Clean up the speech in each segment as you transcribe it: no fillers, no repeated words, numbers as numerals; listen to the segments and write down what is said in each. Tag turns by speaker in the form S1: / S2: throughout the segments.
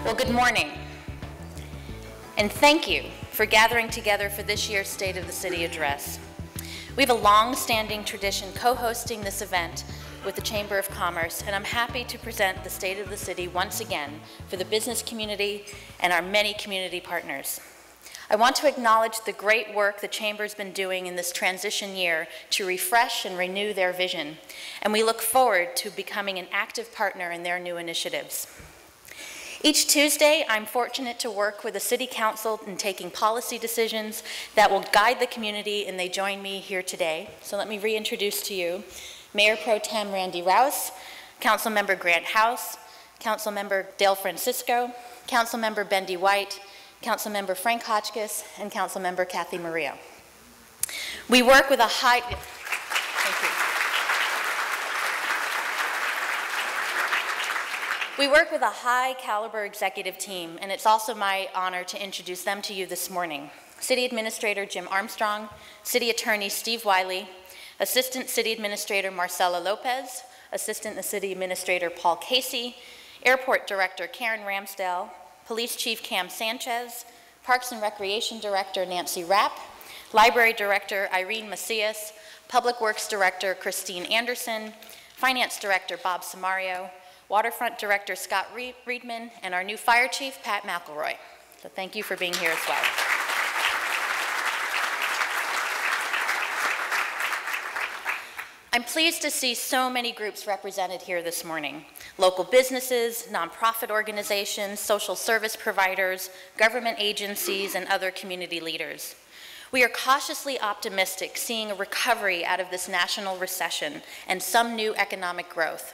S1: Well, good morning, and thank you for gathering together for this year's State of the City Address. We have a long-standing tradition co-hosting this event with the Chamber of Commerce, and I'm happy to present the State of the City once again for the business community and our many community partners. I want to acknowledge the great work the Chamber's been doing in this transition year to refresh and renew their vision, and we look forward to becoming an active partner in their new initiatives. Each Tuesday, I'm fortunate to work with the City Council in taking policy decisions that will guide the community, and they join me here today. So let me reintroduce to you Mayor Pro Tem Randy Rouse, Councilmember Grant House, Councilmember Dale Francisco, Councilmember Bendy White, Councilmember Frank Hotchkiss, and Councilmember Kathy Murillo. We work with a high... Thank you. We work with a high-caliber executive team, and it's also my honor to introduce them to you this morning. City Administrator Jim Armstrong, City Attorney Steve Wiley, Assistant City Administrator Marcela Lopez, Assistant City Administrator Paul Casey, Airport Director Karen Ramsdale, Police Chief Cam Sanchez, Parks and Recreation Director Nancy Rapp, Library Director Irene Macias, Public Works Director Christine Anderson, Finance Director Bob Samario, Waterfront Director Scott Reedman, and our new Fire Chief, Pat McElroy. So thank you for being here as well. I'm pleased to see so many groups represented here this morning. Local businesses, nonprofit organizations, social service providers, government agencies, and other community leaders. We are cautiously optimistic seeing a recovery out of this national recession and some new economic growth.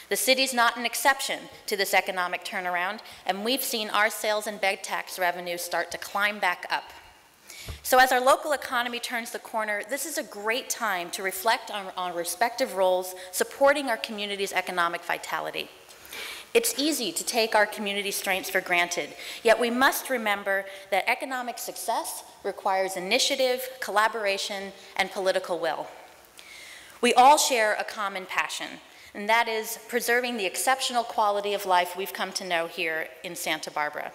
S1: The city's not an exception to this economic turnaround, and we've seen our sales and bed tax revenue start to climb back up. So as our local economy turns the corner, this is a great time to reflect on our respective roles supporting our community's economic vitality. It's easy to take our community strengths for granted, yet we must remember that economic success requires initiative, collaboration, and political will. We all share a common passion, and that is preserving the exceptional quality of life we've come to know here in Santa Barbara.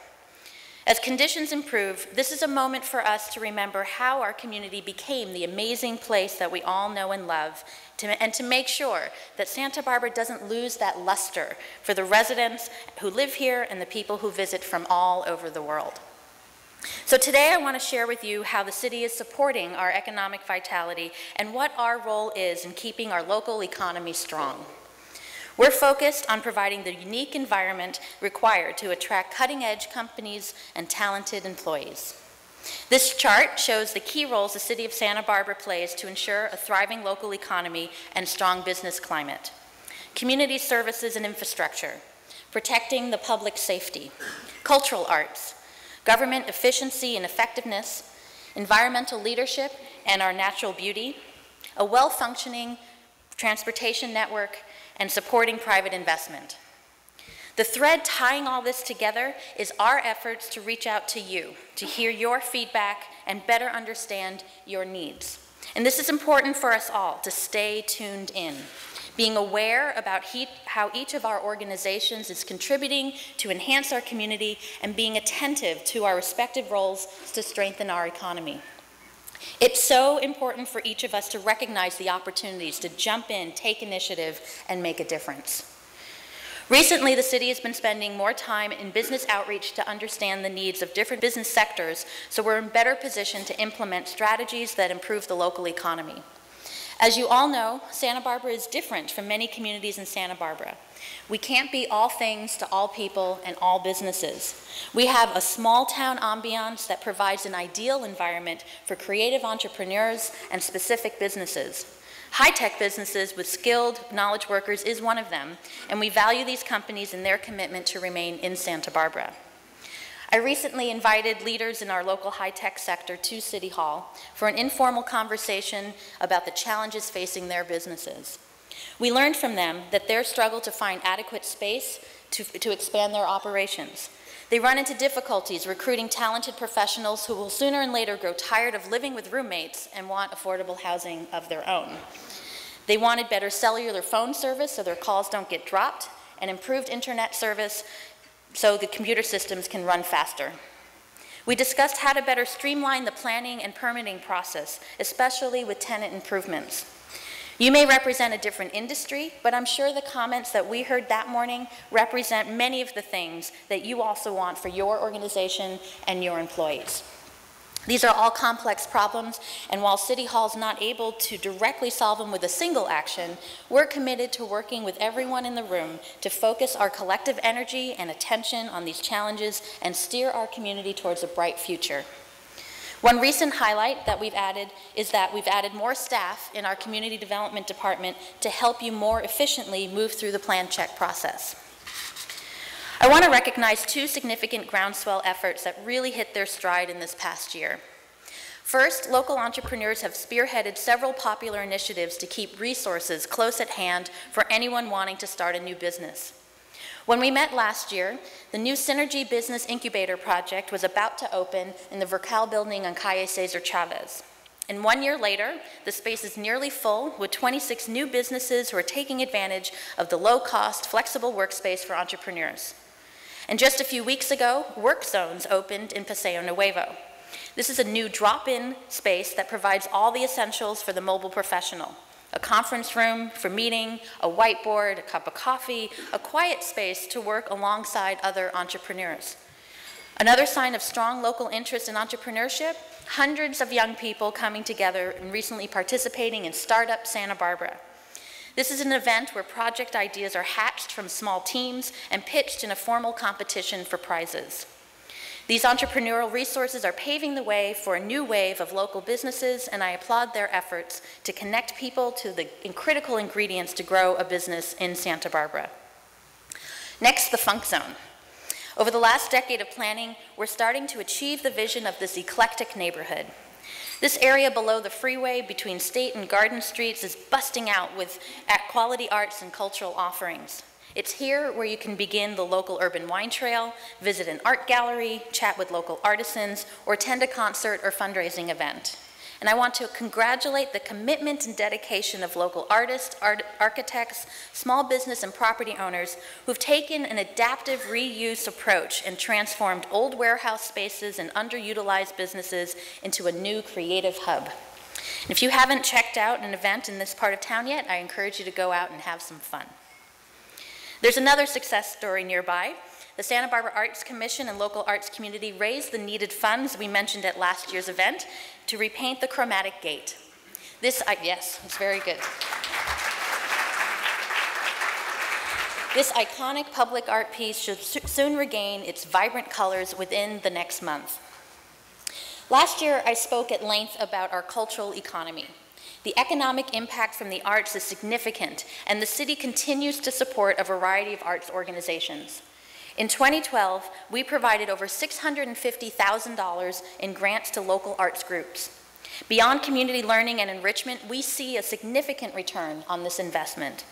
S1: As conditions improve, this is a moment for us to remember how our community became the amazing place that we all know and love, and to make sure that Santa Barbara doesn't lose that luster for the residents who live here and the people who visit from all over the world. So today I want to share with you how the city is supporting our economic vitality and what our role is in keeping our local economy strong. We're focused on providing the unique environment required to attract cutting-edge companies and talented employees. This chart shows the key roles the City of Santa Barbara plays to ensure a thriving local economy and strong business climate. Community services and infrastructure, protecting the public safety, cultural arts, government efficiency and effectiveness, environmental leadership and our natural beauty, a well-functioning transportation network, and supporting private investment. The thread tying all this together is our efforts to reach out to you, to hear your feedback and better understand your needs. And this is important for us all, to stay tuned in, being aware about how each of our organizations is contributing to enhance our community and being attentive to our respective roles to strengthen our economy. It's so important for each of us to recognize the opportunities to jump in, take initiative, and make a difference. Recently, the city has been spending more time in business outreach to understand the needs of different business sectors, so we're in better position to implement strategies that improve the local economy. As you all know, Santa Barbara is different from many communities in Santa Barbara. We can't be all things to all people and all businesses. We have a small town ambiance that provides an ideal environment for creative entrepreneurs and specific businesses. High-tech businesses with skilled knowledge workers is one of them, and we value these companies and their commitment to remain in Santa Barbara. I recently invited leaders in our local high-tech sector to City Hall for an informal conversation about the challenges facing their businesses. We learned from them that their struggle to find adequate space to expand their operations. They run into difficulties recruiting talented professionals who will sooner and later grow tired of living with roommates and want affordable housing of their own. They wanted better cellular phone service so their calls don't get dropped, and improved internet service so the computer systems can run faster. We discussed how to better streamline the planning and permitting process, especially with tenant improvements. You may represent a different industry, but I'm sure the comments that we heard that morning represent many of the things that you also want for your organization and your employees. These are all complex problems, and while City Hall is not able to directly solve them with a single action, we're committed to working with everyone in the room to focus our collective energy and attention on these challenges and steer our community towards a bright future. One recent highlight that we've added is that we've added more staff in our community development department to help you more efficiently move through the plan check process. I want to recognize two significant groundswell efforts that really hit their stride in this past year. First, local entrepreneurs have spearheaded several popular initiatives to keep resources close at hand for anyone wanting to start a new business. When we met last year, the new Synergy Business Incubator project was about to open in the Vercal building on Calle Cesar Chavez. And 1 year later, the space is nearly full with 26 new businesses who are taking advantage of the low-cost, flexible workspace for entrepreneurs. And just a few weeks ago, Workzones opened in Paseo Nuevo. This is a new drop-in space that provides all the essentials for the mobile professional. A conference room for meeting, a whiteboard, a cup of coffee, a quiet space to work alongside other entrepreneurs. Another sign of strong local interest in entrepreneurship, hundreds of young people coming together and recently participating in Startup Santa Barbara. This is an event where project ideas are hatched from small teams and pitched in a formal competition for prizes. These entrepreneurial resources are paving the way for a new wave of local businesses, and I applaud their efforts to connect people to the critical ingredients to grow a business in Santa Barbara. Next, the Funk Zone. Over the last decade of planning, we're starting to achieve the vision of this eclectic neighborhood. This area below the freeway between State and Garden Streets is busting out with quality arts and cultural offerings. It's here where you can begin the local urban wine trail, visit an art gallery, chat with local artisans, or attend a concert or fundraising event. And I want to congratulate the commitment and dedication of local artists, architects, small business and property owners who've taken an adaptive reuse approach and transformed old warehouse spaces and underutilized businesses into a new creative hub. And if you haven't checked out an event in this part of town yet, I encourage you to go out and have some fun. There's another success story nearby. The Santa Barbara Arts Commission and local arts community raised the needed funds we mentioned at last year's event to repaint the Chromatic Gate. Yes, it's very good. This iconic public art piece should soon regain its vibrant colors within the next month. Last year, I spoke at length about our cultural economy. The economic impact from the arts is significant, and the city continues to support a variety of arts organizations. In 2012, we provided over $650,000 in grants to local arts groups. Beyond community learning and enrichment, we see a significant return on this investment.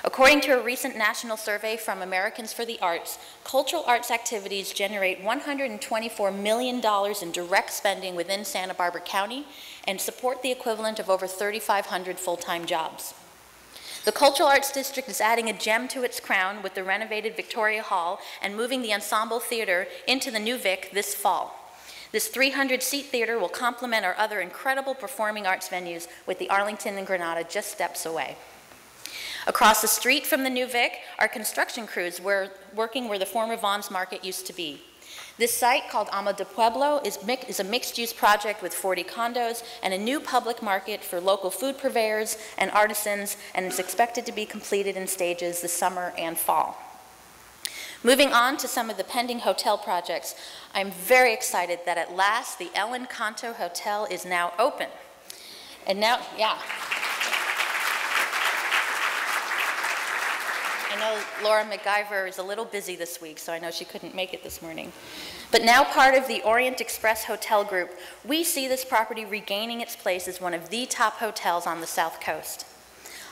S1: According to a recent national survey from Americans for the Arts, cultural arts activities generate $124 million in direct spending within Santa Barbara County and support the equivalent of over 3,500 full-time jobs. The Cultural Arts District is adding a gem to its crown with the renovated Victoria Hall and moving the Ensemble Theater into the new Vic this fall. This 300-seat theater will complement our other incredible performing arts venues with the Arlington and Granada just steps away. Across the street from the new Vic, our construction crews were working where the former Vaughn's Market used to be. This site, called Alma del Pueblo, is a mixed-use project with 40 condos and a new public market for local food purveyors and artisans, and is expected to be completed in stages this summer and fall. Moving on to some of the pending hotel projects, I'm very excited that at last the El Encanto Hotel is now open. And now, yeah. I know Laura MacGyver is a little busy this week, so I know she couldn't make it this morning. But now part of the Orient Express Hotel Group, we see this property regaining its place as one of the top hotels on the South Coast.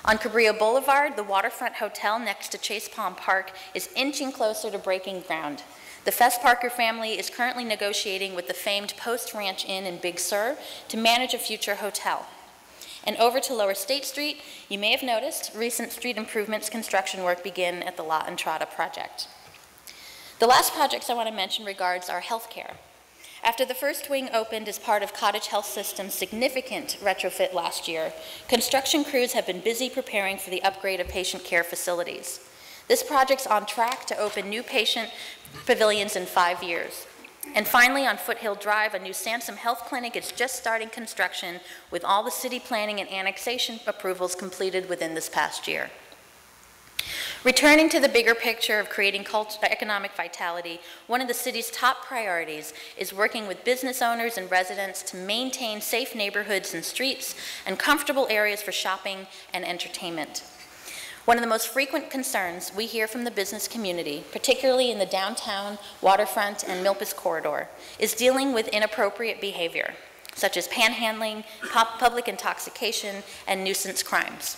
S1: On Cabrillo Boulevard, the waterfront hotel next to Chase Palm Park is inching closer to breaking ground. The Fess Parker family is currently negotiating with the famed Post Ranch Inn in Big Sur to manage a future hotel. And over to Lower State Street, you may have noticed recent street improvements construction work begin at the La Entrada project. The last projects I want to mention regards our healthcare. After the first wing opened as part of Cottage Health System's significant retrofit last year, construction crews have been busy preparing for the upgrade of patient care facilities. This project's on track to open new patient pavilions in 5 years. And finally, on Foothill Drive, a new Sansom Health Clinic is just starting construction with all the city planning and annexation approvals completed within this past year. Returning to the bigger picture of creating economic vitality, one of the city's top priorities is working with business owners and residents to maintain safe neighborhoods and streets and comfortable areas for shopping and entertainment. One of the most frequent concerns we hear from the business community, particularly in the downtown, waterfront, and Milpas corridor, is dealing with inappropriate behavior, such as panhandling, public intoxication, and nuisance crimes.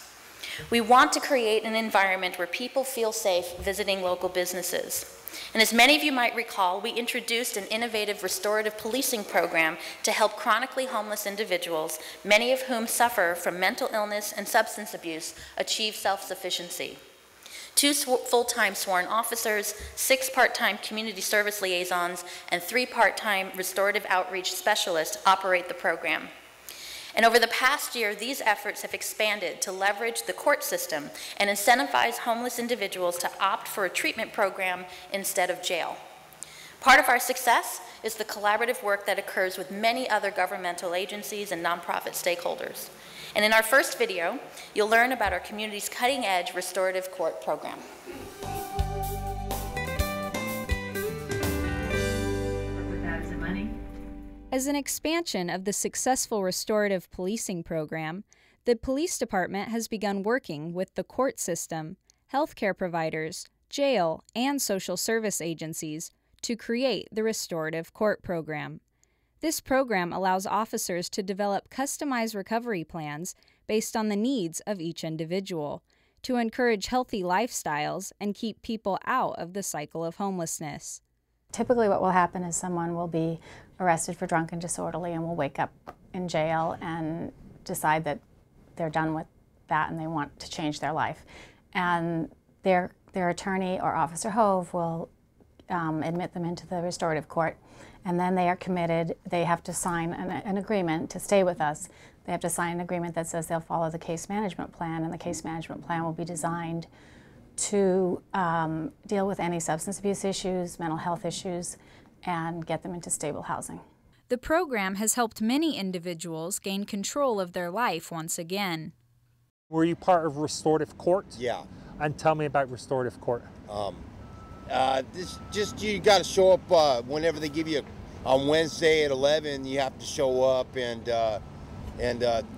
S1: We want to create an environment where people feel safe visiting local businesses. And as many of you might recall, we introduced an innovative restorative policing program to help chronically homeless individuals, many of whom suffer from mental illness and substance abuse, achieve self-sufficiency. 2 full-time sworn officers, 6 part-time community service liaisons, and 3 part-time restorative outreach specialists operate the program. And over the past year, these efforts have expanded to leverage the court system and incentivize homeless individuals to opt for a treatment program instead of jail. Part of our success is the collaborative work that occurs with many other governmental agencies and nonprofit stakeholders. And in our first video, you'll learn about our community's cutting-edge restorative court program.
S2: As an expansion of the successful restorative policing program, the police department has begun working with the court system, healthcare providers, jail, and social service agencies to create the restorative court program. This program allows officers to develop customized recovery plans based on the needs of each individual, to encourage healthy lifestyles and keep people out of the cycle of homelessness.
S3: Typically what will happen is someone will be arrested for drunk and disorderly and will wake up in jail and decide that they're done with that and they want to change their life. And their attorney or Officer Hove will admit them into the restorative court, and then they are committed. They have to sign an agreement to stay with us. They have to sign an agreement that says they'll follow the case management plan, and the case management plan will be designed to deal with any substance abuse issues, mental health issues, and get them into stable housing.
S2: The program has helped many individuals gain control of their life once again.
S4: Were you part of restorative court?
S5: Yeah.
S4: And tell me about restorative court.
S5: You got to show up whenever they give you on Wednesday at 11. You have to show up and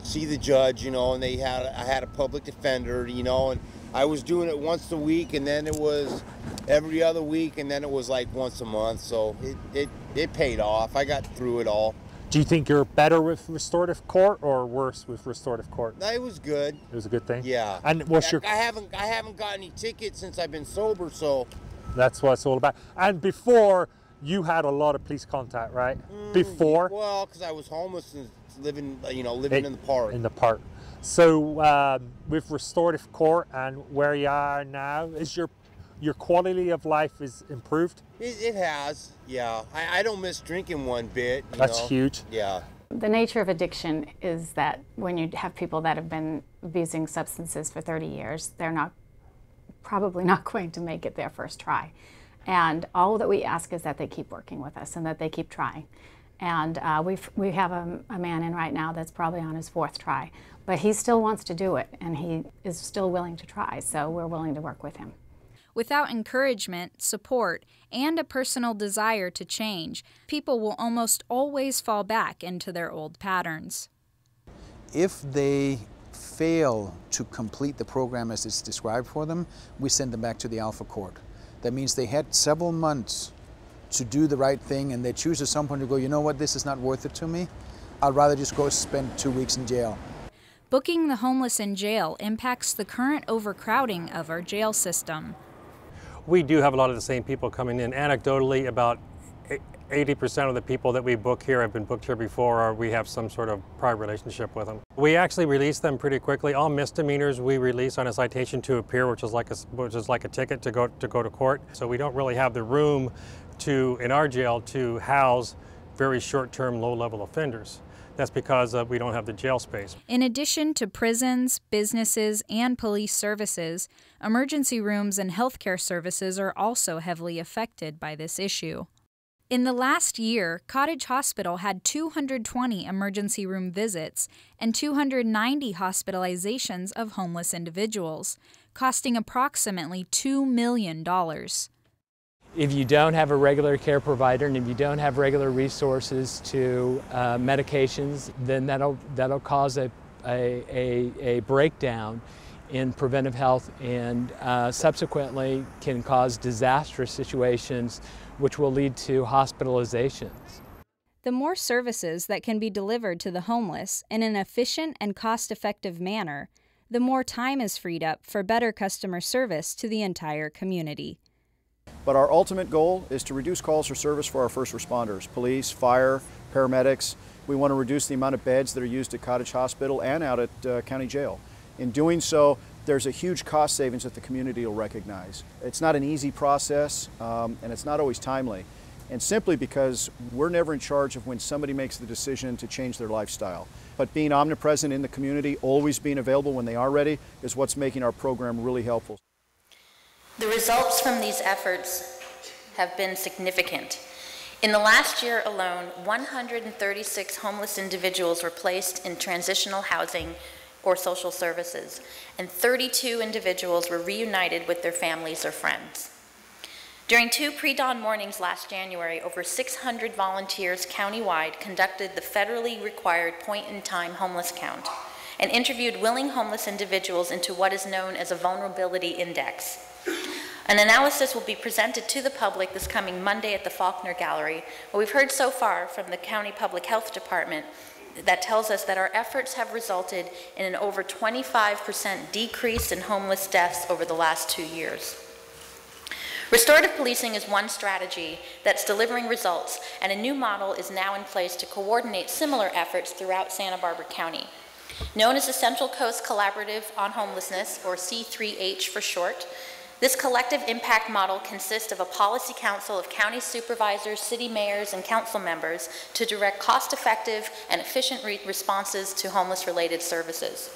S5: see the judge, you know. And I had a public defender, you know, and I was doing it once a week, and then it was every other week, and then it was like once a month. So it paid off. I got through it all.
S4: Do you think you're better with restorative court or worse with restorative court?
S5: It was good.
S4: It was a good thing?
S5: Yeah.
S4: And what's your...
S5: I haven't got any tickets since I've been sober, so...
S4: That's what it's all about. And before, you had a lot of police contact, right? Before?
S5: Well, because I was homeless and living in the park.
S4: In the park. So with restorative court and where you are now, is your quality of life is improved?
S5: It has, yeah. I don't miss drinking one bit.
S4: That's huge.
S5: Yeah.
S3: The nature of addiction is that when you have people that have been abusing substances for 30 years, they're probably not going to make it their first try. And all that we ask is that they keep working with us and that they keep trying. And we have a man in right now that's probably on his 4th try, but he still wants to do it and he is still willing to try, so we're willing to work with him.
S2: Without encouragement, support, and a personal desire to change, people will almost always fall back into their old patterns.
S6: If they fail to complete the program as it's described for them, we send them back to the Alpha Court. That means they had several months to do the right thing, and they choose at some point to go, you know what, this is not worth it to me. I'd rather just go spend 2 weeks in jail.
S2: Booking the homeless in jail impacts the current overcrowding of our jail system.
S7: We do have a lot of the same people coming in. Anecdotally, about 80% of the people that we book here have been booked here before, or we have some sort of prior relationship with them. We actually release them pretty quickly. All misdemeanors we release on a citation to appear, which is like a ticket to go to court. So we don't really have the room in our jail to house very short-term, low-level offenders. That's because we don't have the jail space.
S2: In addition to prisons, businesses, and police services, emergency rooms and healthcare services are also heavily affected by this issue. In the last year, Cottage Hospital had 220 emergency room visits and 290 hospitalizations of homeless individuals, costing approximately $2 million.
S8: If you don't have a regular care provider and if you don't have regular resources to medications, then that'll cause a breakdown in preventive health and subsequently can cause disastrous situations which will lead to hospitalizations.
S2: The more services that can be delivered to the homeless in an efficient and cost-effective manner, the more time is freed up for better customer service to the entire community.
S9: But our ultimate goal is to reduce calls for service for our first responders, police, fire, paramedics. We want to reduce the amount of beds that are used at Cottage Hospital and out at County Jail. In doing so, there's a huge cost savings that the community will recognize. It's not an easy process, and it's not always timely. And simply because we're never in charge of when somebody makes the decision to change their lifestyle. But being omnipresent in the community, always being available when they are ready, is what's making our program really helpful.
S1: The results from these efforts have been significant. In the last year alone, 136 homeless individuals were placed in transitional housing or social services, and 32 individuals were reunited with their families or friends. During 2 pre-dawn mornings last January, over 600 volunteers countywide conducted the federally required point-in-time homeless count and interviewed willing homeless individuals into what is known as a vulnerability index. An analysis will be presented to the public this coming Monday at the Faulkner Gallery. What we've heard so far from the County Public Health Department that tells us that our efforts have resulted in an over 25% decrease in homeless deaths over the last 2 years. Restorative policing is one strategy that's delivering results, and a new model is now in place to coordinate similar efforts throughout Santa Barbara County. Known as the Central Coast Collaborative on Homelessness, or C3H for short, this collective impact model consists of a policy council of county supervisors, city mayors, and council members to direct cost-effective and efficient responses to homeless-related services.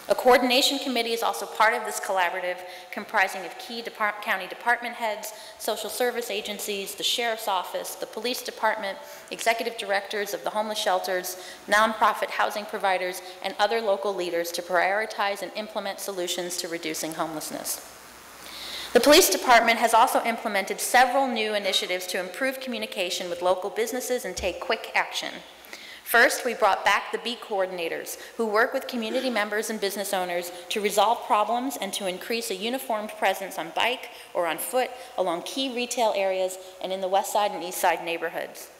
S1: A coordination committee is also part of this collaborative, comprising of key county department heads, social service agencies, the sheriff's office, the police department, executive directors of the homeless shelters, nonprofit housing providers, and other local leaders to prioritize and implement solutions to reducing homelessness. The police department has also implemented several new initiatives to improve communication with local businesses and take quick action. First, we brought back the beat coordinators, who work with community members and business owners to resolve problems and to increase a uniformed presence on bike or on foot along key retail areas and in the west side and east side neighborhoods.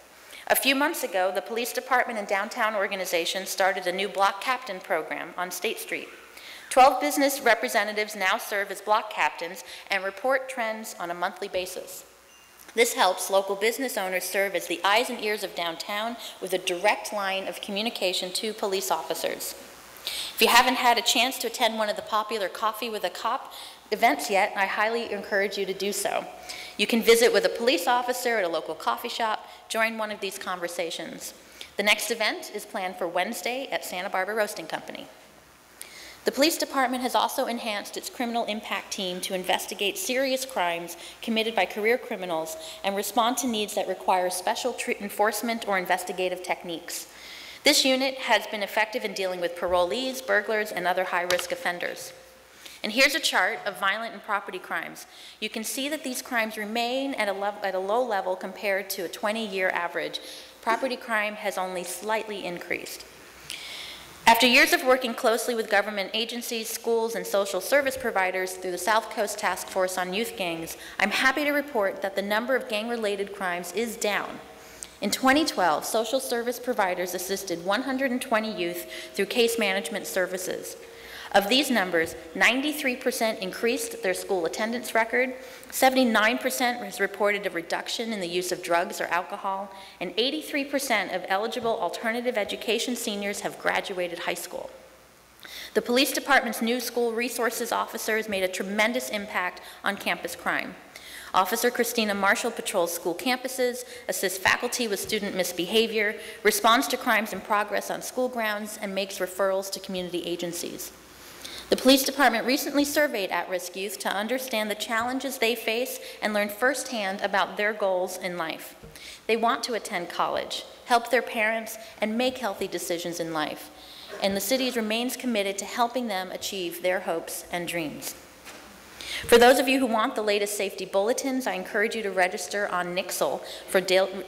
S1: A few months ago, the police department and downtown organization started a new block captain program on State Street. 12 business representatives now serve as block captains and report trends on a monthly basis. This helps local business owners serve as the eyes and ears of downtown with a direct line of communication to police officers. If you haven't had a chance to attend one of the popular Coffee with a Cop events yet, I highly encourage you to do so. You can visit with a police officer at a local coffee shop, join one of these conversations. The next event is planned for Wednesday at Santa Barbara Roasting Company. The police department has also enhanced its criminal impact team to investigate serious crimes committed by career criminals and respond to needs that require special enforcement or investigative techniques. This unit has been effective in dealing with parolees, burglars, and other high-risk offenders. And here's a chart of violent and property crimes. You can see that these crimes remain at a low level compared to a 20-year average. Property crime has only slightly increased. After years of working closely with government agencies, schools, and social service providers through the South Coast Task Force on Youth Gangs, I'm happy to report that the number of gang-related crimes is down. In 2012, social service providers assisted 120 youth through case management services. Of these numbers, 93% increased their school attendance record, 79% has reported a reduction in the use of drugs or alcohol, and 83% of eligible alternative education seniors have graduated high school. The police department's new school resources officers made a tremendous impact on campus crime. Officer Christina Marshall patrols school campuses, assists faculty with student misbehavior, responds to crimes in progress on school grounds, and makes referrals to community agencies. The police department recently surveyed at-risk youth to understand the challenges they face and learn firsthand about their goals in life. They want to attend college, help their parents, and make healthy decisions in life. And the city remains committed to helping them achieve their hopes and dreams. For those of you who want the latest safety bulletins, I encourage you to register on Nixle for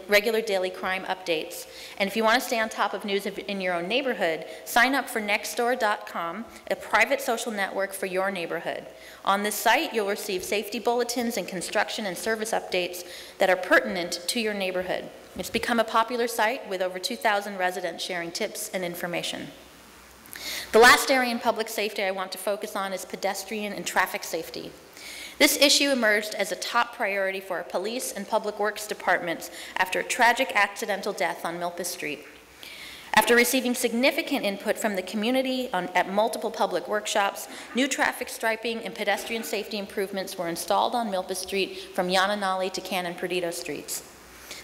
S1: regular daily crime updates. And if you want to stay on top of news in your own neighborhood, sign up for nextdoor.com, a private social network for your neighborhood. On this site, you'll receive safety bulletins and construction and service updates that are pertinent to your neighborhood. It's become a popular site with over 2,000 residents sharing tips and information. The last area in public safety I want to focus on is pedestrian and traffic safety. This issue emerged as a top priority for our police and public works departments after a tragic accidental death on Milpas Street. After receiving significant input from the community at multiple public workshops, new traffic striping and pedestrian safety improvements were installed on Milpas Street from Yananali to Canon Perdido Streets.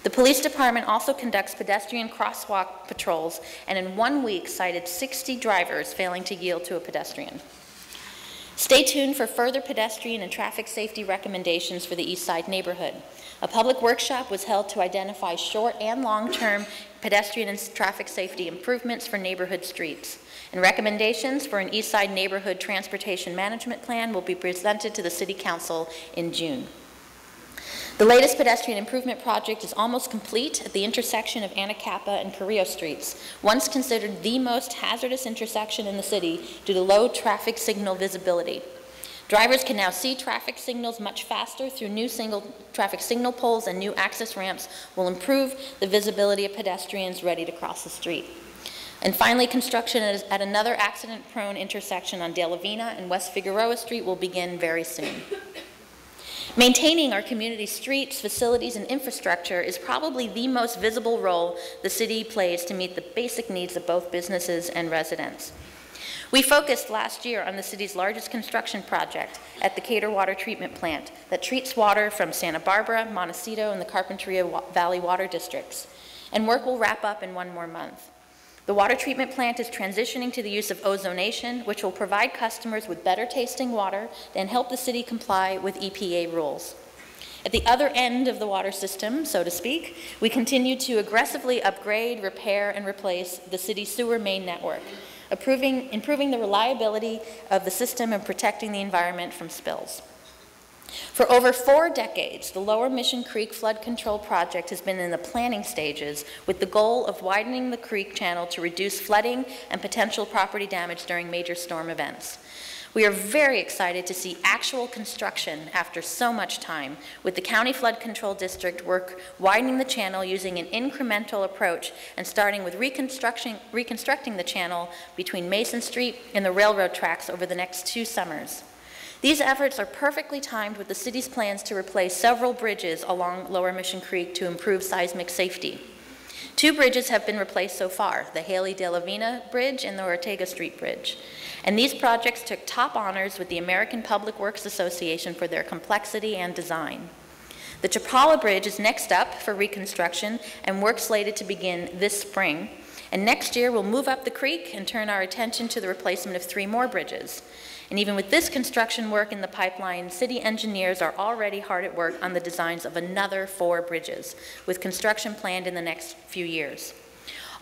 S1: The police department also conducts pedestrian crosswalk patrols and in 1 week cited 60 drivers failing to yield to a pedestrian. Stay tuned for further pedestrian and traffic safety recommendations for the East Side neighborhood. A public workshop was held to identify short and long-term pedestrian and traffic safety improvements for neighborhood streets. And recommendations for an East Side neighborhood transportation management plan will be presented to the City Council in June. The latest pedestrian improvement project is almost complete at the intersection of Anacapa and Carrillo Streets, once considered the most hazardous intersection in the city due to low traffic signal visibility. Drivers can now see traffic signals much faster through new single traffic signal poles, and new access ramps will improve the visibility of pedestrians ready to cross the street. And finally, construction at another accident-prone intersection on De La Vina and West Figueroa Street will begin very soon. Maintaining our community streets, facilities, and infrastructure is probably the most visible role the city plays to meet the basic needs of both businesses and residents. We focused last year on the city's largest construction project at the Cater Water Treatment Plant that treats water from Santa Barbara, Montecito, and the Carpinteria Valley water districts. And work will wrap up in 1 more month. The water treatment plant is transitioning to the use of ozonation, which will provide customers with better tasting water and help the city comply with EPA rules. At the other end of the water system, so to speak, we continue to aggressively upgrade, repair, and replace the city's sewer main network, improving the reliability of the system and protecting the environment from spills. For over 4 decades, the Lower Mission Creek Flood Control Project has been in the planning stages with the goal of widening the creek channel to reduce flooding and potential property damage during major storm events. We are very excited to see actual construction after so much time, with the County Flood Control District work widening the channel using an incremental approach and starting with reconstructing the channel between Mason Street and the railroad tracks over the next 2 summers. These efforts are perfectly timed with the city's plans to replace several bridges along Lower Mission Creek to improve seismic safety. 2 bridges have been replaced so far, the Haley de la Vina Bridge and the Ortega Street Bridge. And these projects took top honors with the American Public Works Association for their complexity and design. The Chapala Bridge is next up for reconstruction and work slated to begin this spring. And next year we'll move up the creek and turn our attention to the replacement of 3 more bridges. And even with this construction work in the pipeline, city engineers are already hard at work on the designs of another 4 bridges, with construction planned in the next few years.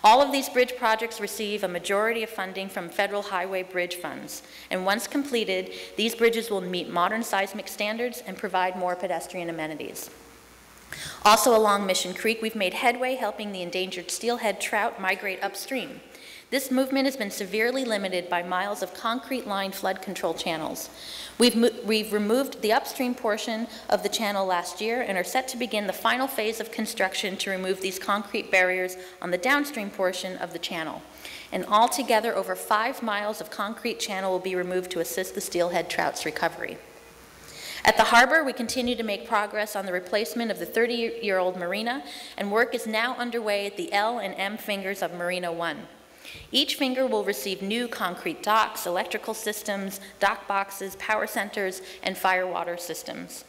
S1: All of these bridge projects receive a majority of funding from federal highway bridge funds, and once completed, these bridges will meet modern seismic standards and provide more pedestrian amenities. Also along Mission Creek, we've made headway helping the endangered steelhead trout migrate upstream. This movement has been severely limited by miles of concrete-lined flood control channels. We've removed the upstream portion of the channel last year and are set to begin the final phase of construction to remove these concrete barriers on the downstream portion of the channel. And altogether, over 5 miles of concrete channel will be removed to assist the steelhead trout's recovery. At the harbor, we continue to make progress on the replacement of the 30-year-old marina, and work is now underway at the L and M fingers of Marina 1. Each finger will receive new concrete docks, electrical systems, dock boxes, power centers, and fire water systems.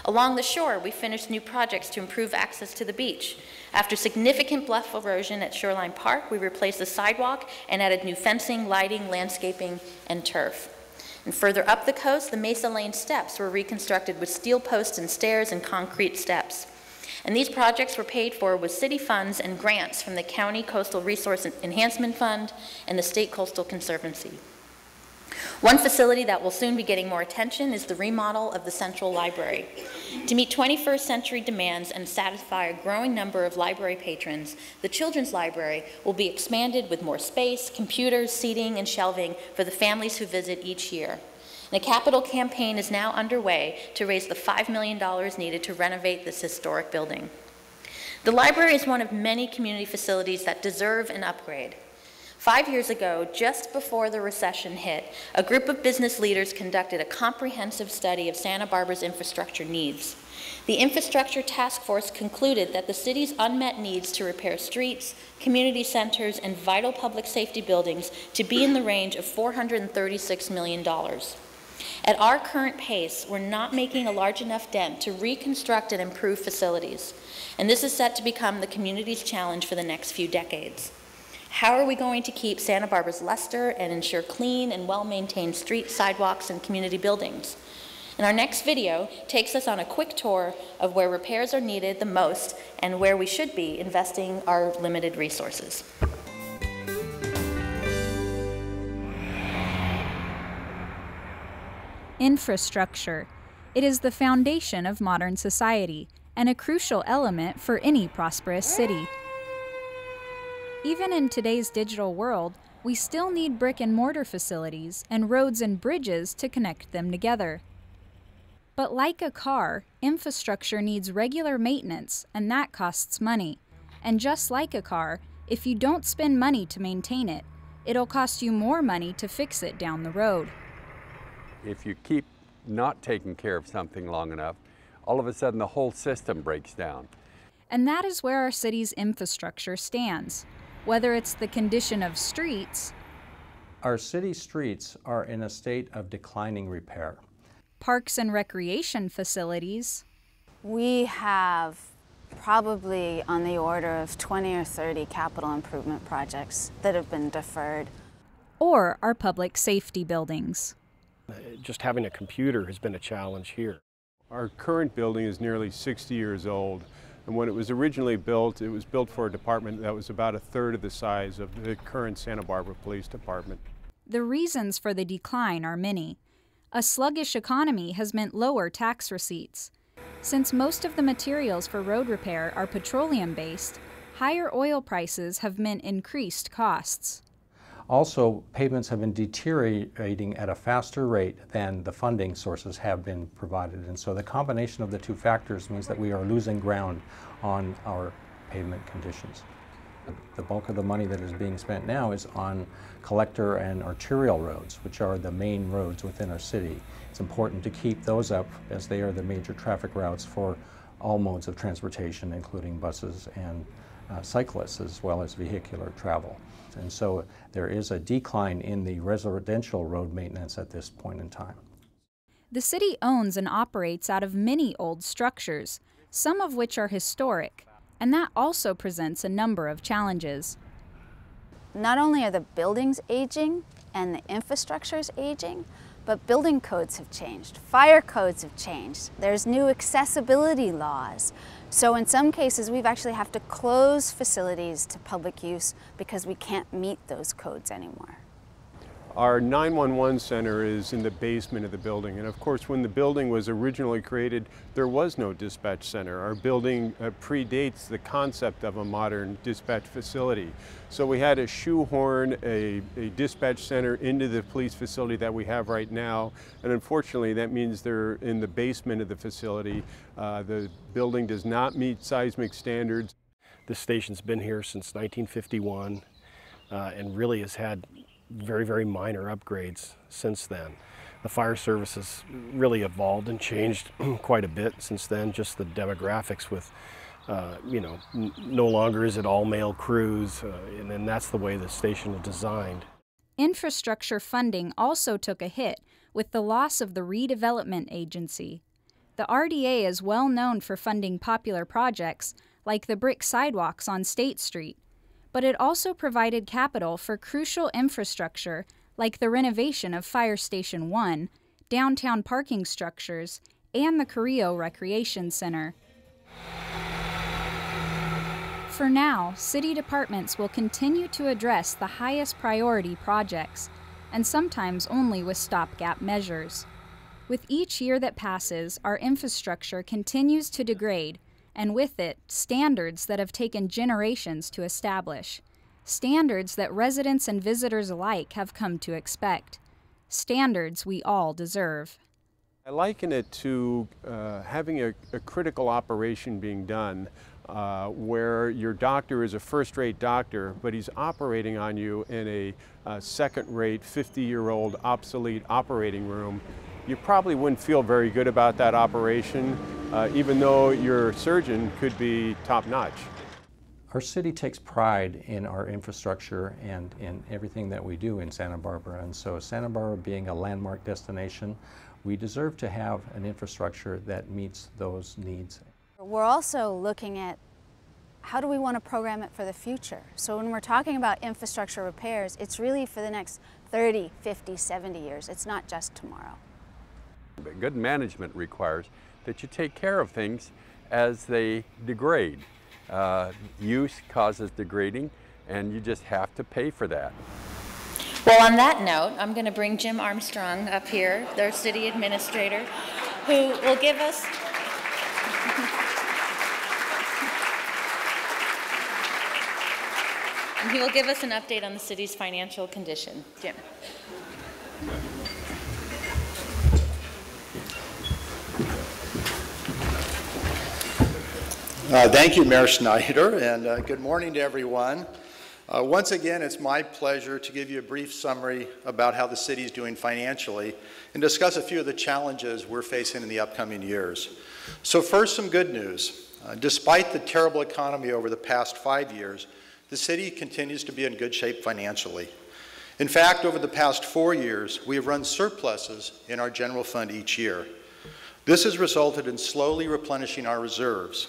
S1: Along the shore, we finished new projects to improve access to the beach. After significant bluff erosion at Shoreline Park, we replaced the sidewalk and added new fencing, lighting, landscaping, and turf. And further up the coast, the Mesa Lane steps were reconstructed with steel posts and stairs and concrete steps. And these projects were paid for with city funds and grants from the County Coastal Resource Enhancement Fund and the State Coastal Conservancy. One facility that will soon be getting more attention is the remodel of the Central Library. To meet 21st century demands and satisfy a growing number of library patrons, the Children's Library will be expanded with more space, computers, seating, and shelving for the families who visit each year. And a capital campaign is now underway to raise the $5 million needed to renovate this historic building. The library is one of many community facilities that deserve an upgrade. 5 years ago, just before the recession hit, a group of business leaders conducted a comprehensive study of Santa Barbara's infrastructure needs. The Infrastructure Task Force concluded that the city's unmet needs to repair streets, community centers, and vital public safety buildings to be in the range of $436 million. At our current pace, we're not making a large enough dent to reconstruct and improve facilities, and this is set to become the community's challenge for the next few decades. How are we going to keep Santa Barbara's luster and ensure clean and well-maintained streets, sidewalks, and community buildings? And our next video takes us on a quick tour of where repairs are needed the most and where we should be investing our limited resources.
S2: Infrastructure. It is the foundation of modern society and a crucial element for any prosperous city. Even in today's digital world, we still need brick and mortar facilities and roads and bridges to connect them together. But like a car, infrastructure needs regular maintenance, and that costs money. And just like a car, if you don't spend money to maintain it, it'll cost you more money to fix it down the road.
S10: If you keep not taking care of something long enough, all of a sudden the whole system breaks down.
S2: And that is where our city's infrastructure stands. Whether it's the condition of streets,
S11: our city streets are in a state of declining repair.
S2: Parks and recreation facilities.
S3: We have probably on the order of 20 or 30 capital improvement projects that have been deferred.
S2: Or our public safety buildings.
S12: Just having a computer has been a challenge here.
S13: Our current building is nearly 60 years old, and when it was originally built, it was built for a department that was about a third of the size of the current Santa Barbara Police Department.
S2: The reasons for the decline are many. A sluggish economy has meant lower tax receipts. Since most of the materials for road repair are petroleum-based, higher oil prices have meant increased costs.
S11: Also, pavements have been deteriorating at a faster rate than the funding sources have been provided. And so the combination of the two factors means that we are losing ground on our pavement conditions. The bulk of the money that is being spent now is on collector and arterial roads, which are the main roads within our city. It's important to keep those up as they are the major traffic routes for all modes of transportation, including buses and cyclists, as well as vehicular travel. And so there is a decline in the residential road maintenance at this point in time.
S2: The city owns and operates out of many old structures, some of which are historic, and that also presents a number of challenges.
S3: Not only are the buildings aging and the infrastructure is aging, but building codes have changed, fire codes have changed, there's new accessibility laws. So in some cases, we've actually have to close facilities to public use because we can't meet those codes anymore.
S13: Our 911 center is in the basement of the building, and of course when the building was originally created there was no dispatch center. Our building predates the concept of a modern dispatch facility. So we had to shoehorn a dispatch center into the police facility that we have right now, and unfortunately that means they're in the basement of the facility. The building does not meet seismic standards.
S12: This station's been here since 1951 and really has had very, very minor upgrades since then. The fire service has really evolved and changed quite a bit since then, just the demographics with, you know, no longer is it all male crews, and then that's the way the station is designed.
S2: Infrastructure funding also took a hit with the loss of the redevelopment agency. The RDA is well known for funding popular projects like the brick sidewalks on State Street, but it also provided capital for crucial infrastructure like the renovation of Fire Station 1, downtown parking structures, and the Cabrillo Recreation Center. For now, city departments will continue to address the highest priority projects, and sometimes only with stopgap measures. With each year that passes, our infrastructure continues to degrade, and with it, standards that have taken generations to establish. Standards that residents and visitors alike have come to expect. Standards we all deserve.
S13: I liken it to having a critical operation being done where your doctor is a first-rate doctor, but he's operating on you in a second-rate, 50-year-old obsolete operating room. You probably wouldn't feel very good about that operation, even though your surgeon could be top-notch.
S11: Our city takes pride in our infrastructure and in everything that we do in Santa Barbara, and so Santa Barbara being a landmark destination, we deserve to have an infrastructure that meets those needs.
S3: We're also looking at how do we want to program it for the future. So when we're talking about infrastructure repairs, it's really for the next 30, 50, 70 years. It's not just tomorrow.
S10: Good management requires that you take care of things as they degrade. Use causes degrading, and you just have to pay for that.
S1: Well, on that note, I'm going to bring Jim Armstrong up here, their city administrator, who will give us an update on the city's financial condition. Jim.
S14: Thank you, Mayor Schneider, and good morning to everyone. Once again, it's my pleasure to give you a brief summary about how the city is doing financially and discuss a few of the challenges we're facing in the upcoming years. So first, some good news. Despite the terrible economy over the past 5 years, the city continues to be in good shape financially. In fact, over the past 4 years, we have run surpluses in our general fund each year. This has resulted in slowly replenishing our reserves.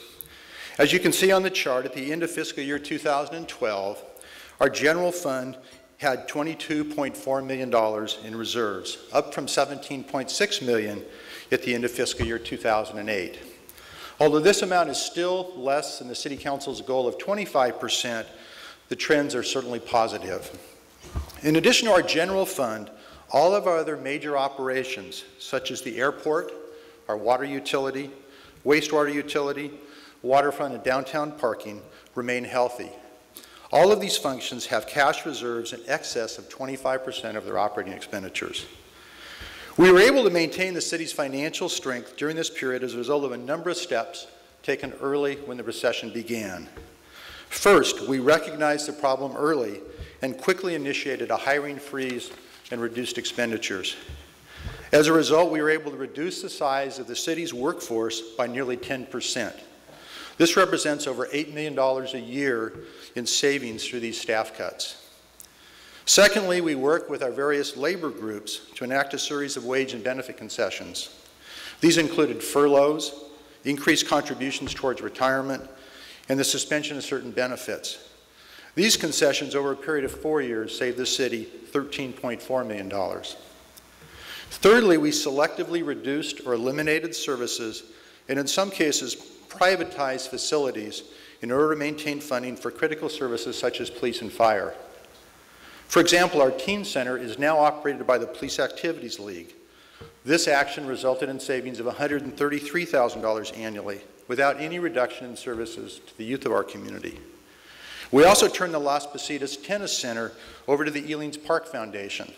S14: As you can see on the chart, at the end of fiscal year 2012, our general fund had $22.4 million in reserves, up from $17.6 million at the end of fiscal year 2008. Although this amount is still less than the City Council's goal of 25%, the trends are certainly positive. In addition to our general fund, all of our other major operations, such as the airport, our water utility, wastewater utility, waterfront and downtown parking, remain healthy. All of these functions have cash reserves in excess of 25% of their operating expenditures. We were able to maintain the city's financial strength during this period as a result of a number of steps taken early when the recession began. First, we recognized the problem early and quickly initiated a hiring freeze and reduced expenditures. As a result, we were able to reduce the size of the city's workforce by nearly 10%. This represents over $8 million a year in savings through these staff cuts. Secondly, we work with our various labor groups to enact a series of wage and benefit concessions. These included furloughs, increased contributions towards retirement, and the suspension of certain benefits. These concessions over a period of 4 years saved the city $13.4 million. Thirdly, we selectively reduced or eliminated services, and in some cases, privatized facilities in order to maintain funding for critical services such as police and fire. For example, our teen center is now operated by the Police Activities League. This action resulted in savings of $133,000 annually without any reduction in services to the youth of our community. We also turned the Las Positas Tennis Center over to the Elings Park Foundation.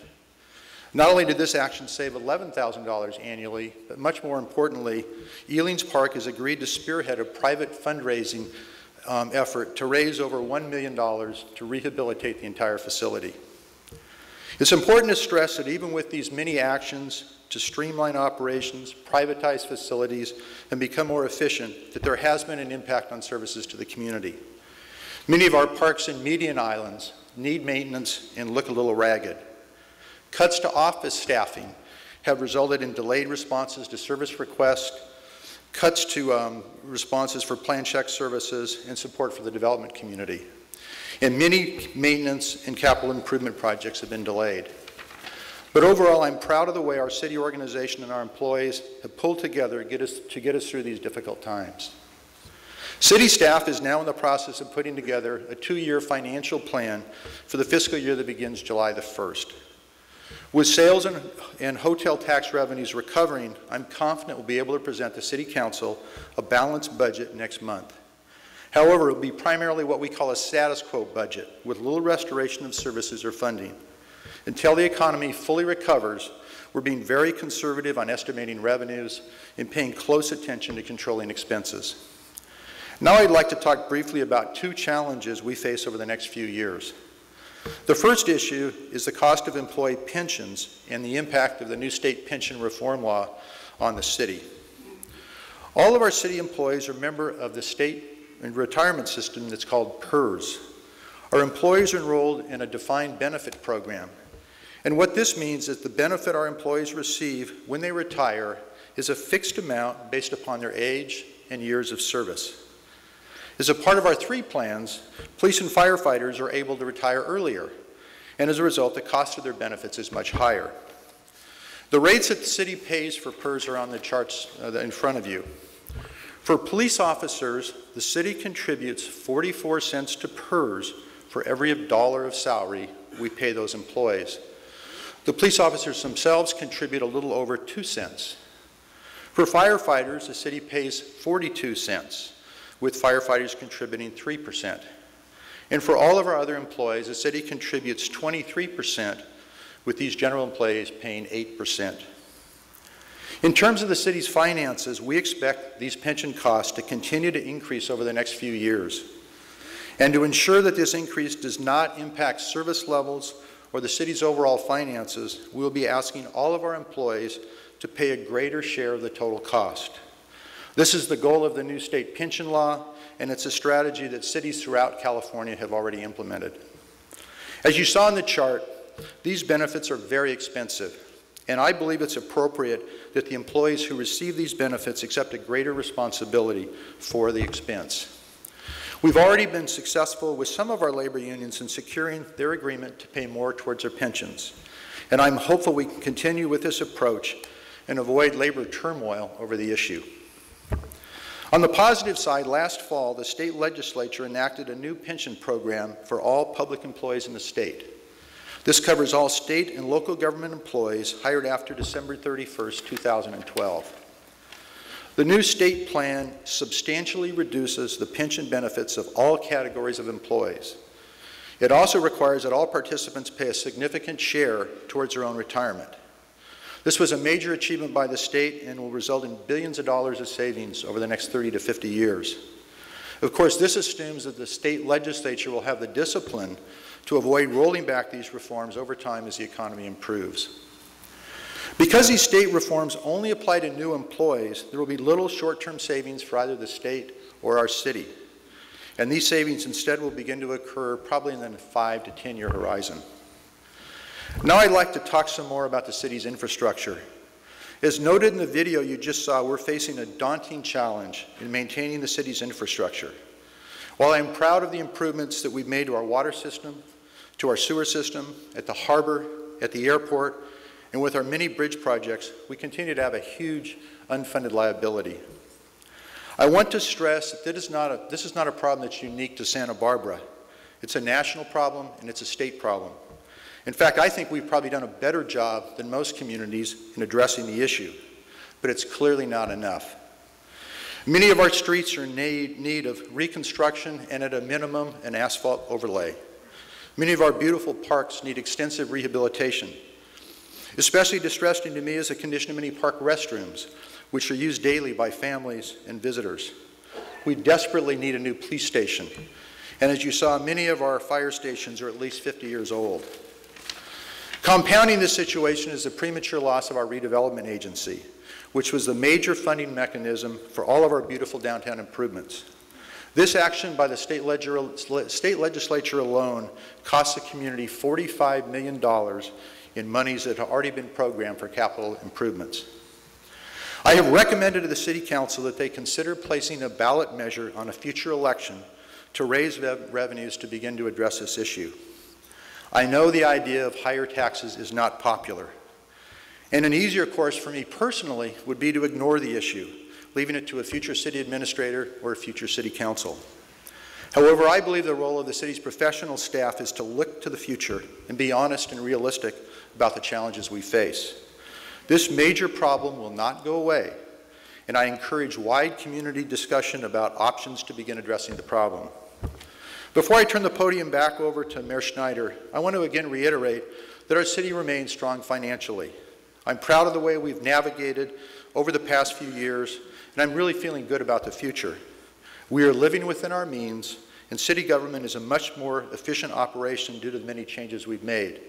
S14: Not only did this action save $11,000 annually, but much more importantly, Elings Park has agreed to spearhead a private fundraising effort to raise over $1 million to rehabilitate the entire facility. It's important to stress that even with these many actions to streamline operations, privatize facilities, and become more efficient, that there has been an impact on services to the community. Many of our parks and median islands need maintenance and look a little ragged. Cuts to office staffing have resulted in delayed responses to service requests, cuts to responses for plan check services, and support for the development community. And many maintenance and capital improvement projects have been delayed. But overall, I'm proud of the way our city organization and our employees have pulled together to get us through these difficult times. City staff is now in the process of putting together a 2-year financial plan for the fiscal year that begins July the 1st. With sales and hotel tax revenues recovering, I'm confident we'll be able to present the City Council a balanced budget next month. However, it will be primarily what we call a status quo budget, with little restoration of services or funding. Until the economy fully recovers, we're being very conservative on estimating revenues and paying close attention to controlling expenses. Now I'd like to talk briefly about 2 challenges we face over the next few years. The first issue is the cost of employee pensions and the impact of the new state pension reform law on the city. All of our city employees are members of the state retirement system that's called PERS. Our employees are enrolled in a defined benefit program. And what this means is the benefit our employees receive when they retire is a fixed amount based upon their age and years of service. As a part of our 3 plans, police and firefighters are able to retire earlier, and as a result, the cost of their benefits is much higher. The rates that the city pays for PERS are on the charts in front of you. For police officers, the city contributes 44 cents to PERS for every $1 of salary we pay those employees. The police officers themselves contribute a little over 2 cents. For firefighters, the city pays 42 cents. With firefighters contributing 3%. And for all of our other employees, the city contributes 23%, with these general employees paying 8%. In terms of the city's finances, we expect these pension costs to continue to increase over the next few years. And to ensure that this increase does not impact service levels or the city's overall finances, we will be asking all of our employees to pay a greater share of the total cost. This is the goal of the new state pension law, and it's a strategy that cities throughout California have already implemented. As you saw in the chart, these benefits are very expensive, and I believe it's appropriate that the employees who receive these benefits accept a greater responsibility for the expense. We've already been successful with some of our labor unions in securing their agreement to pay more towards their pensions, and I'm hopeful we can continue with this approach and avoid labor turmoil over the issue. On the positive side, last fall, the state legislature enacted a new pension program for all public employees in the state. This covers all state and local government employees hired after December 31st, 2012. The new state plan substantially reduces the pension benefits of all categories of employees. It also requires that all participants pay a significant share towards their own retirement. This was a major achievement by the state and will result in billions of dollars of savings over the next 30 to 50 years. Of course, this assumes that the state legislature will have the discipline to avoid rolling back these reforms over time as the economy improves. Because these state reforms only apply to new employees, there will be little short-term savings for either the state or our city. And these savings instead will begin to occur probably in the 5 to 10-year horizon. Now I'd like to talk some more about the city's infrastructure. As noted in the video you just saw, we're facing a daunting challenge in maintaining the city's infrastructure. While I'm proud of the improvements that we've made to our water system, to our sewer system, at the harbor, at the airport, and with our many bridge projects, we continue to have a huge unfunded liability. I want to stress that this is not a problem that's unique to Santa Barbara. It's a national problem and it's a state problem. In fact, I think we've probably done a better job than most communities in addressing the issue, but it's clearly not enough. Many of our streets are in need of reconstruction and, at a minimum, an asphalt overlay. Many of our beautiful parks need extensive rehabilitation. Especially distressing to me is the condition of many park restrooms, which are used daily by families and visitors. We desperately need a new police station. And as you saw, many of our fire stations are at least 50 years old. Compounding this situation is the premature loss of our redevelopment agency, which was the major funding mechanism for all of our beautiful downtown improvements. This action by the state legislature alone cost the community $45 million in monies that have already been programmed for capital improvements. I have recommended to the City Council that they consider placing a ballot measure on a future election to raise revenues to begin to address this issue. I know the idea of higher taxes is not popular, and an easier course for me personally would be to ignore the issue, leaving it to a future city administrator or a future city council. However, I believe the role of the city's professional staff is to look to the future and be honest and realistic about the challenges we face. This major problem will not go away, and I encourage wide community discussion about options to begin addressing the problem. Before I turn the podium back over to Mayor Schneider, I want to again reiterate that our city remains strong financially. I'm proud of the way we've navigated over the past few years, and I'm really feeling good about the future. We are living within our means, and city government is a much more efficient operation due to the many changes we've made.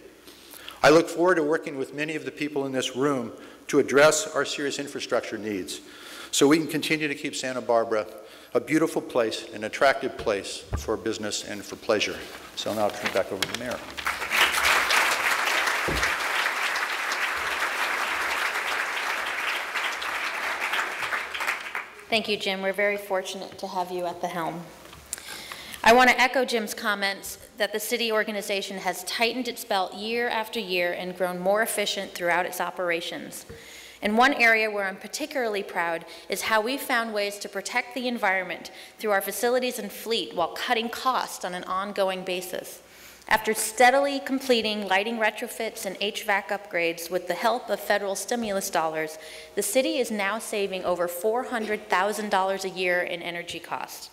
S14: I look forward to working with many of the people in this room to address our serious infrastructure needs so we can continue to keep Santa Barbara a beautiful place, an attractive place for business and for pleasure. So now I'll turn it back over to the Mayor.
S1: Thank you, Jim. We're very fortunate to have you at the helm. I want to echo Jim's comments that the city organization has tightened its belt year after year and grown more efficient throughout its operations. And one area where I'm particularly proud is how we found ways to protect the environment through our facilities and fleet while cutting costs on an ongoing basis. After steadily completing lighting retrofits and HVAC upgrades with the help of federal stimulus dollars, the city is now saving over $400,000 a year in energy costs.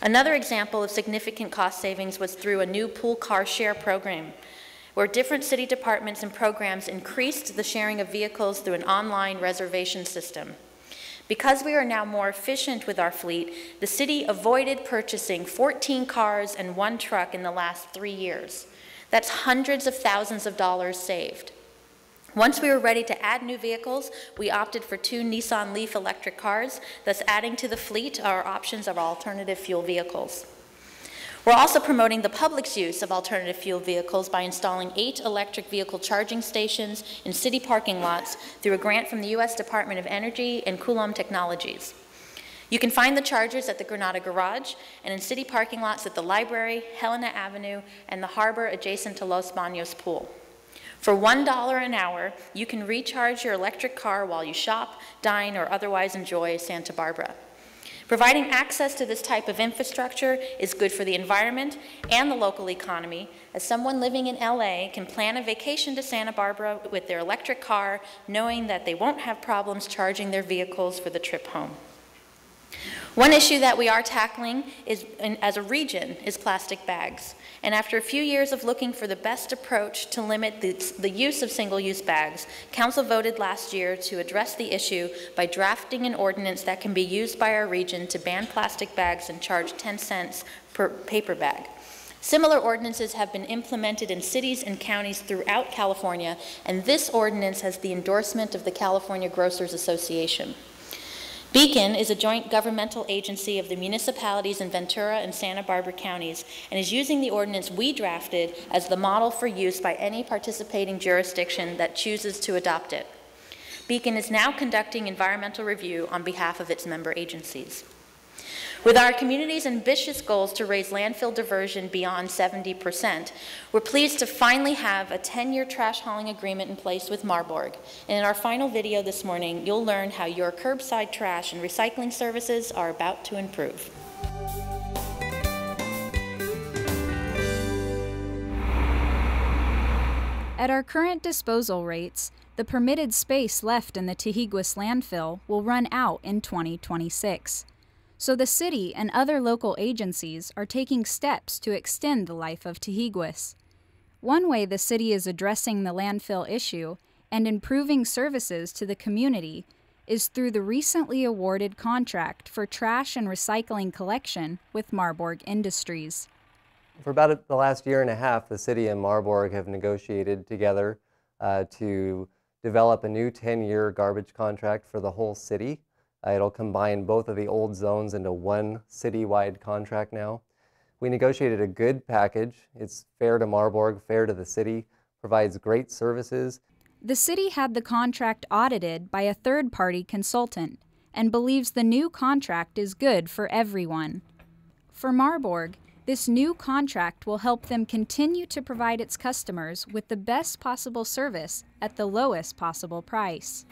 S1: Another example of significant cost savings was through a new pool car share program, where different city departments and programs increased the sharing of vehicles through an online reservation system. Because we are now more efficient with our fleet, the city avoided purchasing 14 cars and 1 truck in the last 3 years. That's hundreds of thousands of dollars saved. Once we were ready to add new vehicles, we opted for 2 Nissan Leaf electric cars, thus adding to the fleet our options of alternative fuel vehicles. We're also promoting the public's use of alternative fuel vehicles by installing 8 electric vehicle charging stations in city parking lots through a grant from the U.S. Department of Energy and Coulomb Technologies. You can find the chargers at the Granada Garage and in city parking lots at the library, Helena Avenue, and the harbor adjacent to Los Baños Pool. For $1 an hour, you can recharge your electric car while you shop, dine, or otherwise enjoy Santa Barbara. Providing access to this type of infrastructure is good for the environment and the local economy, as someone living in LA can plan a vacation to Santa Barbara with their electric car, knowing that they won't have problems charging their vehicles for the trip home. One issue that we are tackling as a region is plastic bags. And after a few years of looking for the best approach to limit the use of single-use bags, Council voted last year to address the issue by drafting an ordinance that can be used by our region to ban plastic bags and charge 10 cents per paper bag. Similar ordinances have been implemented in cities and counties throughout California, and this ordinance has the endorsement of the California Grocers Association. Beacon is a joint governmental agency of the municipalities in Ventura and Santa Barbara counties and is using the ordinance we drafted as the model for use by any participating jurisdiction that chooses to adopt it. Beacon is now conducting environmental review on behalf of its member agencies. With our community's ambitious goals to raise landfill diversion beyond 70%, we're pleased to finally have a 10-year trash hauling agreement in place with Marburg. And in our final video this morning, you'll learn how your curbside trash and recycling services are about to improve.
S2: At our current disposal rates, the permitted space left in the Tehiguis landfill will run out in 2026. So the city and other local agencies are taking steps to extend the life of Tehiguis. One way the city is addressing the landfill issue and improving services to the community is through the recently awarded contract for trash and recycling collection with Marburg Industries.
S15: For about the last year and a half, the city and Marburg have negotiated together to develop a new 10-year garbage contract for the whole city. It'll combine both of the old zones into one citywide contract now. We negotiated a good package. It's fair to Marburg, fair to the city, provides great services.
S2: The city had the contract audited by a third-party consultant and believes the new contract is good for everyone. For Marburg, this new contract will help them continue to provide its customers with the best possible service at the lowest possible price.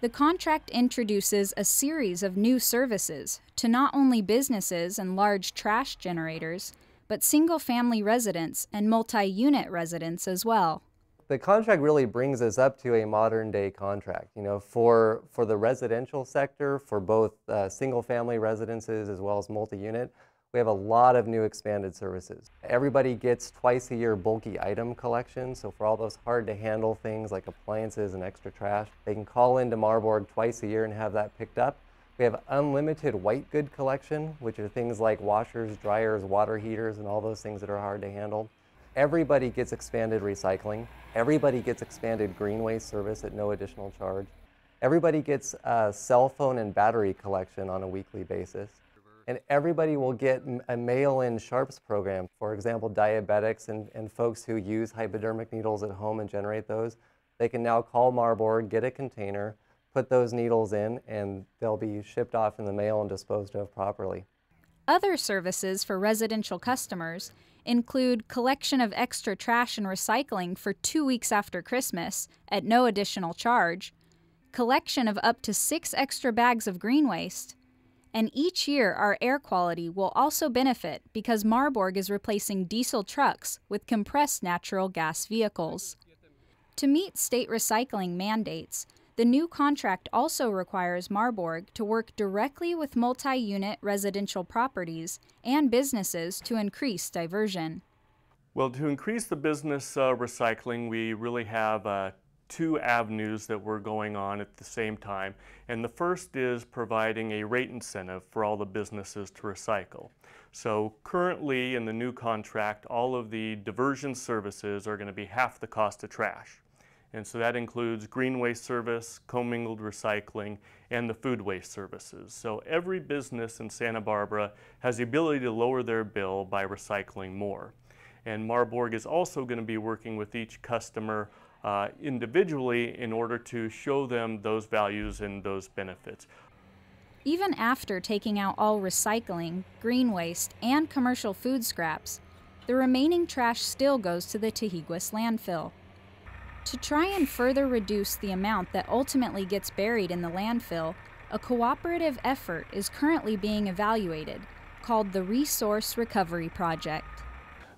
S2: The contract introduces a series of new services to not only businesses and large trash generators, but single-family residents and multi-unit residents as well.
S15: The contract really brings us up to a modern-day contract. You know, for the residential sector, for both single-family residences as well as multi-unit, we have a lot of new expanded services. Everybody gets twice-a-year bulky item collection, so for all those hard-to-handle things like appliances and extra trash, they can call into Marburg twice a year and have that picked up. We have unlimited white good collection, which are things like washers, dryers, water heaters, and all those things that are hard to handle. Everybody gets expanded recycling. Everybody gets expanded green waste service at no additional charge. Everybody gets a cell phone and battery collection on a weekly basis. And everybody will get a mail-in sharps program. For example, diabetics and folks who use hypodermic needles at home and generate those, they can now call Marburg, get a container, put those needles in, and they'll be shipped off in the mail and disposed of properly.
S2: Other services for residential customers include collection of extra trash and recycling for 2 weeks after Christmas at no additional charge, collection of up to 6 extra bags of green waste, and each year our air quality will also benefit because Marburg is replacing diesel trucks with compressed natural gas vehicles. To meet state recycling mandates, the new contract also requires Marburg to work directly with multi-unit residential properties and businesses to increase diversion.
S16: Well, to increase the business recycling, we really have 2 avenues that we're going on at the same time. And the first is providing a rate incentive for all the businesses to recycle. So currently in the new contract, all of the diversion services are going to be half the cost of trash. And so that includes green waste service, commingled recycling, and the food waste services. So every business in Santa Barbara has the ability to lower their bill by recycling more. And Marburg is also going to be working with each customer individually in order to show them those values and those benefits.
S2: Even after taking out all recycling, green waste, and commercial food scraps, the remaining trash still goes to the Tehiguis landfill. To try and further reduce the amount that ultimately gets buried in the landfill, a cooperative effort is currently being evaluated, called the Resource Recovery Project.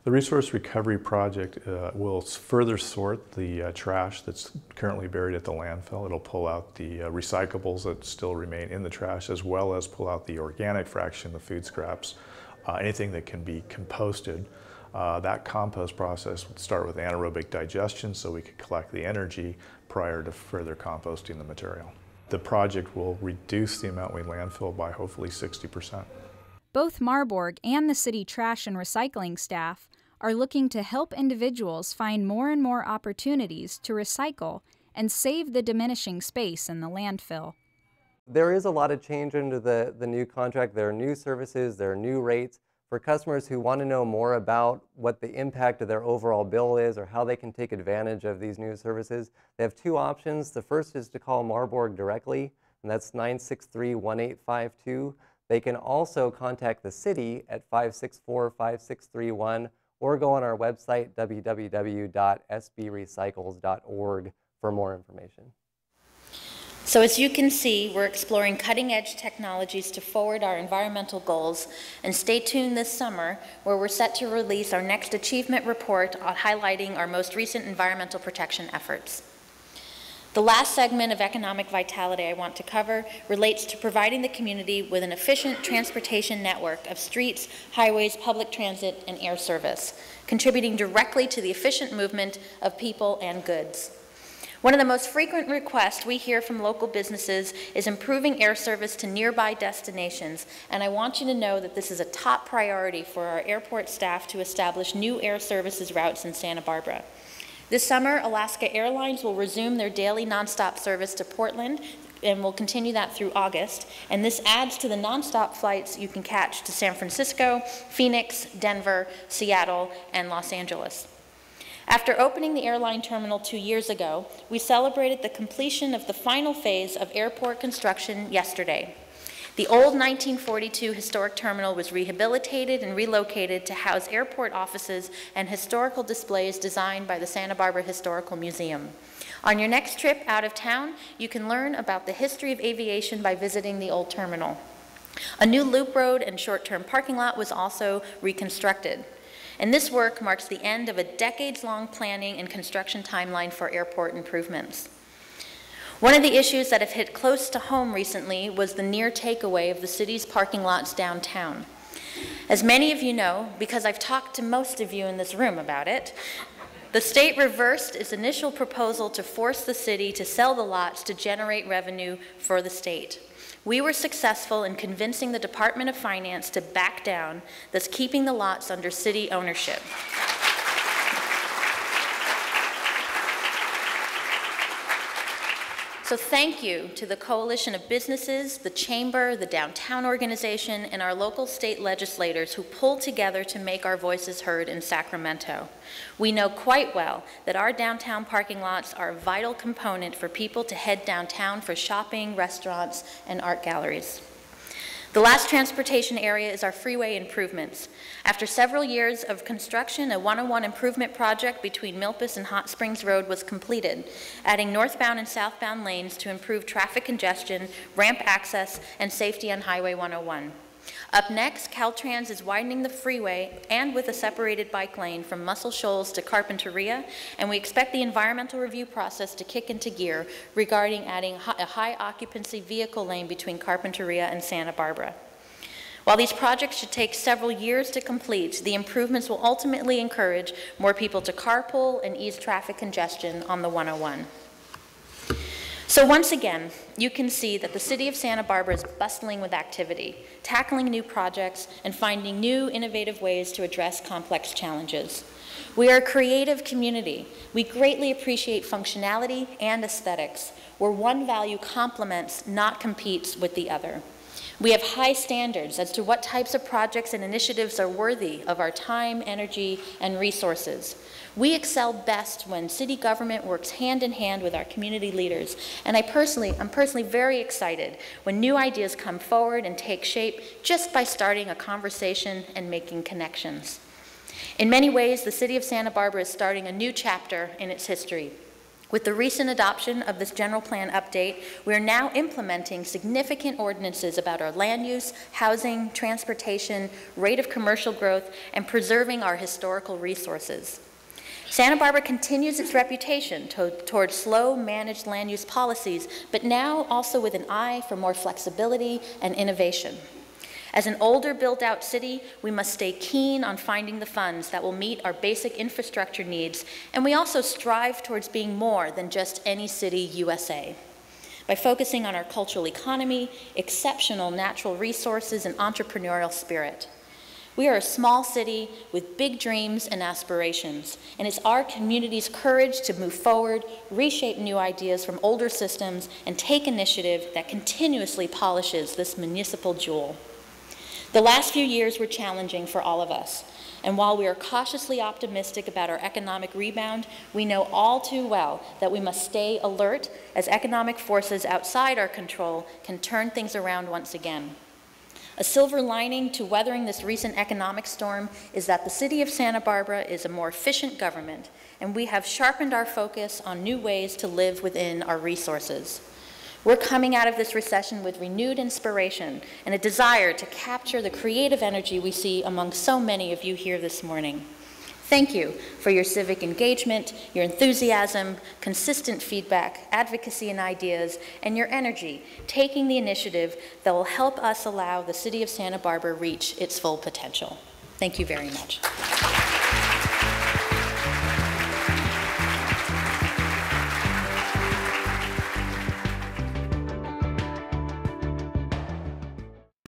S17: The Resource Recovery Project will further sort the trash that's currently buried at the landfill. It'll pull out the recyclables that still remain in the trash, as well as pull out the organic fraction, the food scraps, anything that can be composted. That compost process would start with anaerobic digestion so we could collect the energy prior to further composting the material. The project will reduce the amount we landfill by hopefully 60%.
S2: Both Marburg and the city trash and recycling staff are looking to help individuals find more and more opportunities to recycle and save the diminishing space in the landfill.
S15: There is a lot of change under the new contract. There are new services, there are new rates. For customers who want to know more about what the impact of their overall bill is or how they can take advantage of these new services, they have 2 options. The first is to call Marburg directly, and that's 963-1852. They can also contact the city at 564-5631 or go on our website, www.sbrecycles.org, for more information.
S1: So as you can see, we're exploring cutting-edge technologies to forward our environmental goals, and stay tuned this summer where we're set to release our next achievement report on highlighting our most recent environmental protection efforts. The last segment of economic vitality I want to cover relates to providing the community with an efficient transportation network of streets, highways, public transit, and air service, contributing directly to the efficient movement of people and goods. One of the most frequent requests we hear from local businesses is improving air service to nearby destinations, and I want you to know that this is a top priority for our airport staff to establish new air services routes in Santa Barbara. This summer, Alaska Airlines will resume their daily nonstop service to Portland, and will continue that through August, and this adds to the nonstop flights you can catch to San Francisco, Phoenix, Denver, Seattle, and Los Angeles. After opening the airline terminal 2 years ago, we celebrated the completion of the final phase of airport construction yesterday. The old 1942 historic terminal was rehabilitated and relocated to house airport offices and historical displays designed by the Santa Barbara Historical Museum. On your next trip out of town, you can learn about the history of aviation by visiting the old terminal. A new loop road and short-term parking lot was also reconstructed. And this work marks the end of a decades-long planning and construction timeline for airport improvements. One of the issues that have hit close to home recently was the near takeaway of the city's parking lots downtown. As many of you know, because I've talked to most of you in this room about it, the state reversed its initial proposal to force the city to sell the lots to generate revenue for the state. We were successful in convincing the Department of Finance to back down, thus keeping the lots under city ownership. So thank you to the coalition of businesses, the chamber, the downtown organization, and our local state legislators who pulled together to make our voices heard in Sacramento. We know quite well that our downtown parking lots are a vital component for people to head downtown for shopping, restaurants, and art galleries. The last transportation area is our freeway improvements. After several years of construction, a 101 improvement project between Milpas and Hot Springs Road was completed, adding northbound and southbound lanes to improve traffic congestion, ramp access, and safety on Highway 101. Up next, Caltrans is widening the freeway and with a separated bike lane from Muscle Shoals to Carpinteria, and we expect the environmental review process to kick into gear regarding adding a high occupancy vehicle lane between Carpinteria and Santa Barbara. While these projects should take several years to complete, the improvements will ultimately encourage more people to carpool and ease traffic congestion on the 101. So once again, you can see that the city of Santa Barbara is bustling with activity, tackling new projects, and finding new, innovative ways to address complex challenges. We are a creative community. We greatly appreciate functionality and aesthetics, where one value complements, not competes with the other. We have high standards as to what types of projects and initiatives are worthy of our time, energy, and resources. We excel best when city government works hand in hand with our community leaders, and I'm personally very excited when new ideas come forward and take shape just by starting a conversation and making connections. In many ways, the city of Santa Barbara is starting a new chapter in its history. With the recent adoption of this general plan update, we are now implementing significant ordinances about our land use, housing, transportation, rate of commercial growth, and preserving our historical resources. Santa Barbara continues its reputation towards slow, managed land use policies, but now also with an eye for more flexibility and innovation. As an older, built-out city, we must stay keen on finding the funds that will meet our basic infrastructure needs, and we also strive towards being more than just any city USA. By focusing on our cultural economy, exceptional natural resources, and entrepreneurial spirit. We are a small city with big dreams and aspirations, and it's our community's courage to move forward, reshape new ideas from older systems, and take initiative that continuously polishes this municipal jewel. The last few years were challenging for all of us, and while we are cautiously optimistic about our economic rebound, we know all too well that we must stay alert as economic forces outside our control can turn things around once again. A silver lining to weathering this recent economic storm is that the city of Santa Barbara is a more efficient government, and we have sharpened our focus on new ways to live within our resources. We're coming out of this recession with renewed inspiration and a desire to capture the creative energy we see among so many of you here this morning. Thank you for your civic engagement, your enthusiasm, consistent feedback, advocacy and ideas, and your energy, taking the initiative that will help us allow the City of Santa Barbara reach its full potential. Thank you very much.